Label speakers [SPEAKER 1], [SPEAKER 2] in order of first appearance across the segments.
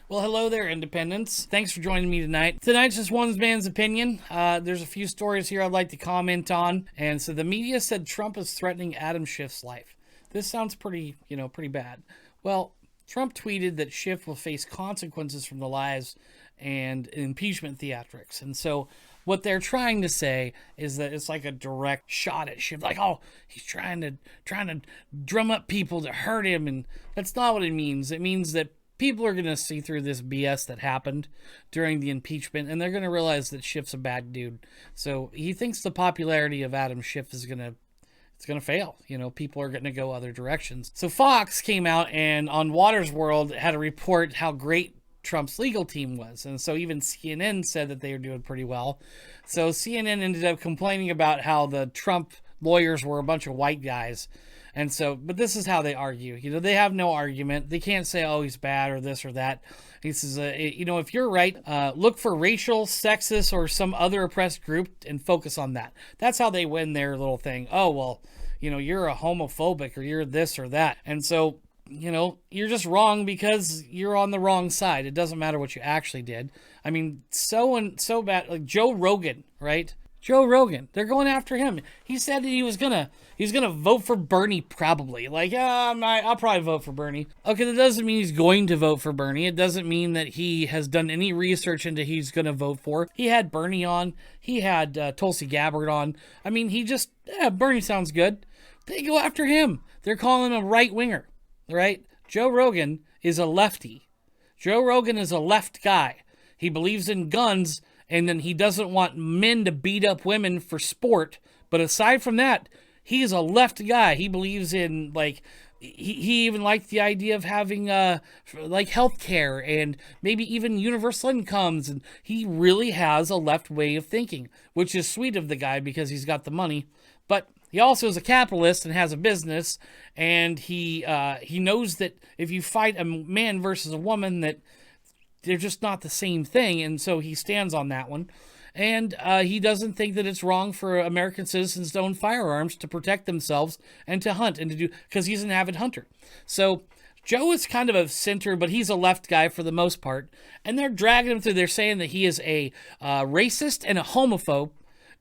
[SPEAKER 1] Well, hello there, independents. Thanks for joining me tonight. Tonight's just one man's opinion. There's a few stories here I'd like to comment on. And so the media said Trump is threatening Adam Schiff's life. This sounds pretty bad. Well, Trump tweeted that Schiff will face consequences from the lies and impeachment theatrics. And so what they're trying to say is that it's like a direct shot at Schiff, like, oh, he's trying to drum up people to hurt him, and that's not what it means. It means that people are going to see through this BS that happened during the impeachment, and they're going to realize that Schiff's a bad dude. So he thinks the popularity of Adam Schiff is going to fail. People are going to go other directions. So Fox came out and on Watters World had a report how great Trump's legal team was. And so even CNN said that they were doing pretty well. So CNN ended up complaining about how the Trump lawyers were a bunch of white guys. And so, but this is how they argue. They have no argument. They can't say, oh, he's bad or this or that. He says, if you're right, look for racial, sexist, or some other oppressed group and focus on that. That's how they win their little thing. Oh, well, you're a homophobic or you're this or that. And so, you're just wrong because you're on the wrong side. It doesn't matter what you actually did. I mean, so bad. Like Joe Rogan, right? Joe Rogan, they're going after him. He said that he's gonna vote for Bernie probably. Like, I'll probably vote for Bernie. Okay, that doesn't mean he's going to vote for Bernie. It doesn't mean that he has done any research into who he's gonna vote for. He had Bernie on. He had Tulsi Gabbard on. I mean, Bernie sounds good. They go after him. They're calling him a right winger, right? Joe Rogan is a lefty. Joe Rogan is a left guy. He believes in guns. And then he doesn't want men to beat up women for sport. But aside from that, he's a left guy. He believes in, he even liked the idea of having, health care and maybe even universal incomes. And he really has a left way of thinking, which is sweet of the guy because he's got the money. But he also is a capitalist and has a business. And he knows that if you fight a man versus a woman, that they're just not the same thing, and so he stands on that one. And he doesn't think that it's wrong for American citizens to own firearms to protect themselves and to hunt and to do, because he's an avid hunter. So Joe is kind of a center, but he's a left guy for the most part. And they're dragging him through. They're saying that he is a racist and a homophobe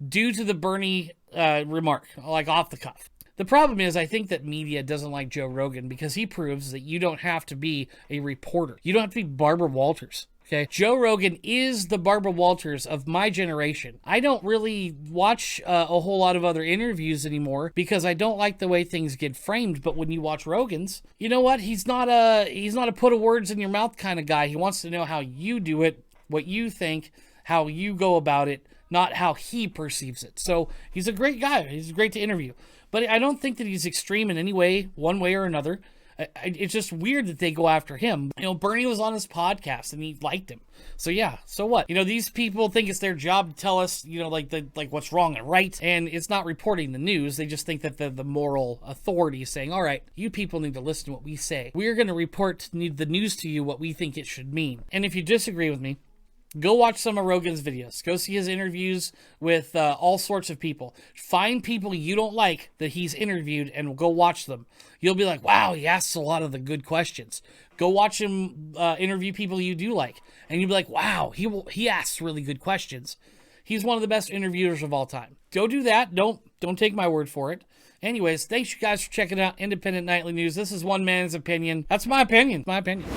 [SPEAKER 1] due to the Bernie remark, like off the cuff. The problem is, I think that media doesn't like Joe Rogan because he proves that you don't have to be a reporter. You don't have to be Barbara Walters. Okay, Joe Rogan is the Barbara Walters of my generation. I don't really watch a whole lot of other interviews anymore because I don't like the way things get framed. But when you watch Rogan's, you know what? He's not a put of words in your mouth kind of guy. He wants to know how you do it, what you think, how you go about it, not how he perceives it. So he's a great guy. He's great to interview. But I don't think that he's extreme in any way, one way or another. It's just weird that they go after him. Bernie was on his podcast and he liked him. So yeah, so what? These people think it's their job to tell us, what's wrong and right. And it's not reporting the news. They just think that the moral authority is saying, all right, you people need to listen to what we say. We're going to report the news to you what we think it should mean. And if you disagree with me, go watch some of Rogan's videos. Go see his interviews with all sorts of people. Find people you don't like that he's interviewed and go watch them. You'll be like, wow, he asks a lot of the good questions. Go watch him interview people you do like. And you'll be like, wow, he asks really good questions. He's one of the best interviewers of all time. Go do that. Don't take my word for it. Anyways, thanks you guys for checking out Independent Nightly News. This is one man's opinion. That's my opinion. My opinion.